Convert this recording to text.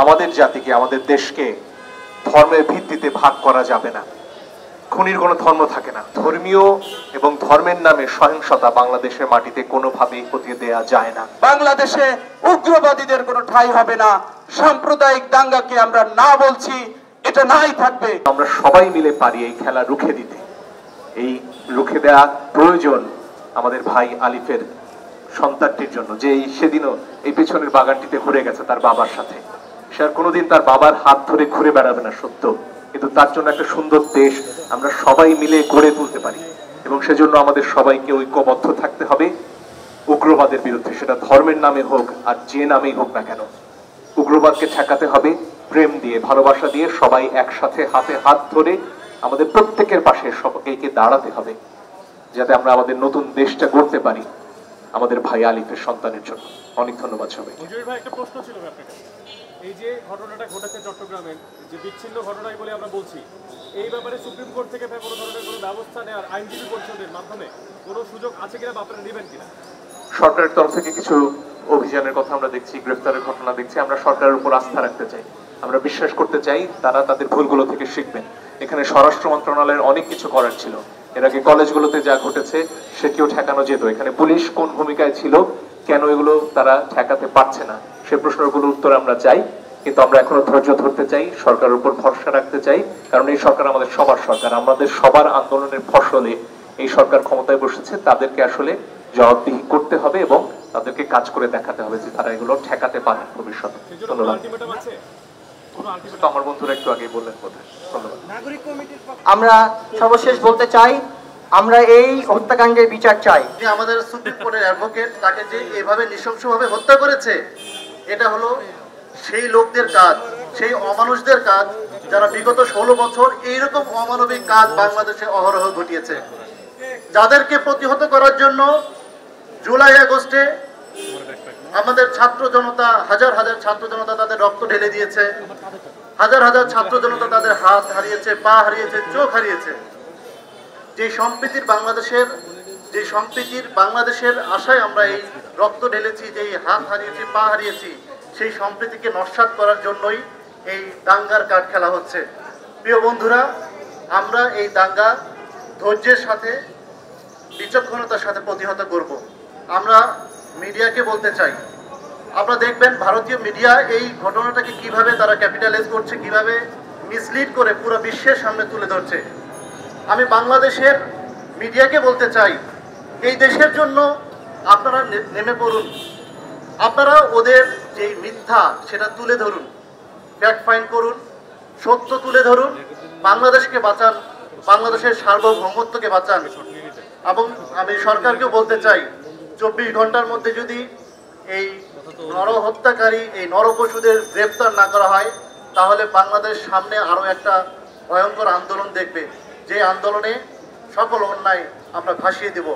আমাদের জাতিকে, আমাদের দেশকে ধর্মের ভিত্তিতে ভাগ করা যাবে না। খুনির কোনো ধর্ম থাকে না। ধর্মীয় এবং ধর্মের নামে সহিংসতা বাংলাদেশের মাটিতে কোনোভাবেই হতে দেয়া যায় না। বাংলাদেশে উগ্রবাদীদের কোনো ঠাঁই হবে না। সাম্প্রদায়িক দাঙ্গাকে আমরা না বলছি, এটা নাই থাকবে। আমরা সবাই মিলে পারি এই খেলা রুখে দিতে। এই রুখে দেওয়া প্রয়োজন আমাদের ভাই আলিফের সন্তানটির জন্য, যে সেদিনও এই পেছনের বাগানটিতে ঘুরে গেছে তার বাবার সাথে। সে আর কোনোদিন তার বাবার হাত ধরে ঘুরে বেড়াবে না সত্য, কিন্তু তার জন্য একটা সুন্দর দেশ আমরা সবাই মিলে গড়ে তুলতে পারি। এবং সেজন্য আমাদের সবাইকে ঐক্যবদ্ধ থাকতে হবে উগ্রবাদের বিরুদ্ধে, সেটা ধর্মের নামে হোক আর যে নামেই হোক না কেন। উগ্রবাদকে ঠেকাতে হবে প্রেম দিয়ে, ভালোবাসা দিয়ে, সবাই একসাথে হাতে হাত ধরে আমাদের প্রত্যেকের পাশে সবাইকে দাঁড়াতে হবে, যাতে আমরা আমাদের নতুন দেশটা গড়তে পারি আমাদের ভাই আলিফের সন্তানের জন্য। অনেক ধন্যবাদ সবাইকে। ভাই, একটা প্রশ্ন ছিল আপনাকে। এই যে ঘটনাটা ঘটেছে চট্টগ্রামের, যে বিচ্ছিন্ন ঘটনাই বলে আমরা বলছি, এই ব্যাপারে সুপ্রিম কোর্ট থেকে কোনো ধরনের কোনো ব্যবস্থা নেওয়ার আইনজীবী পরিষদের মাধ্যমে কোনো সুযোগ আছে কিনা বা আপনারা নেবেন কিনা? সরকারের তরফ থেকে কিছু অভিযানের কথা আমরা দেখছি, গ্রেফতারের ঘটনা দেখছি। আমরা সরকারের উপর আস্থা রাখতে চাই, আমরা বিশ্বাস করতে চাই তারা তাদের ভুলগুলো থেকে শিখবেন। এখানে স্বরাষ্ট্র মন্ত্রণালয়ের অনেক কিছু করার ছিল। এর আগে কলেজগুলোতে যা ঘটেছে সেটিও ঠেকানো যেত। এখানে পুলিশ কোন ভূমিকায় ছিল, কেন এগুলো তারা ঠেকাতে পারছে না, সে প্রশ্নগুলোর উত্তর আমরা চাই। কিন্তু আমরা এখনো ধৈর্য ধরতে চাই, সরকারের উপর ভরসা রাখতে চাই, কারণ এই সরকার আমাদের সবার সরকার। আমাদের সবার আন্দোলনের ফসলে এই সরকার ক্ষমতায় বসেছে। তাদেরকে আসলে জবাবদিহি করতে হবে এবং তাদেরকে কাজ করে দেখাতে হবে যে তারা এগুলো ঠেকাতে পারে ভবিষ্যতে। ধন্যবাদ। আমার বন্ধুরা একটু আগে বললেন বোধহয়। ধন্যবাদ। আমরা সর্বশেষ বলতে চাই, আমরা এই হত্যাকাণ্ডের বিচার চাই। আমাদের সুপ্রিম কোর্টের অ্যাডভোকেট তাকে যে এভাবে নৃশংসভাবে হত্যা করেছে, এটা হলো সেই লোকদের কাজ, সেই অমানুষদের কাজ যারা বিগত 16 বছর এইরকম অমানবিক কাজ বাংলাদেশে অহরহ ঘটিয়েছে। যাদেরকে প্রতিহত করার জন্য জুলাই আগস্টে আমাদের ছাত্র জনতা, হাজার হাজার ছাত্র জনতা তাদের রক্ত ঢেলে দিয়েছে, হাজার হাজার ছাত্র জনতা তাদের হাত হারিয়েছে, পা হারিয়েছে, চোখ হারিয়েছে। যে সম্প্রীতির বাংলাদেশের আশায় আমরা এই রক্ত ঢেলেছি, যে হাত হারিয়েছি, পা হারিয়েছি, সেই সম্প্রীতিকে নস্যাৎ করার জন্যই এই দাঙ্গার কাঠ খেলা হচ্ছে। প্রিয় বন্ধুরা, আমরা এই দাঙ্গা ধৈর্যের সাথে, বিচক্ষণতার সাথে প্রতিহত করব। আমরা মিডিয়াকে বলতে চাই, আপনারা দেখবেন ভারতীয় মিডিয়া এই ঘটনাটাকে কিভাবে তারা ক্যাপিটালাইজ করছে, কিভাবে মিসলিড করে পুরো বিশ্বের সামনে তুলে ধরছে। আমি বাংলাদেশের মিডিয়াকে বলতে চাই, এই দেশের জন্য আপনারা নেমে পড়ুন, আপনারা ওদের যেই মিথ্যা সেটা তুলে ধরুন, ফ্যাক্ট ফাইন্ড করুন, সত্য তুলে ধরুন, বাংলাদেশকে বাঁচান, বাংলাদেশের সার্বভৌমত্বকে বাঁচান। এবং আমি সরকারকেও বলতে চাই, 24 ঘন্টার মধ্যে যদি এই নরহত্যাকারী, এই নরপশুদের গ্রেফতার না করা হয়, তাহলে বাংলাদেশ সামনে আরো একটা ভয়ঙ্কর আন্দোলন দেখবে, যে আন্দোলনে সকল অন্যায় আমরা ভাসিয়ে দেব।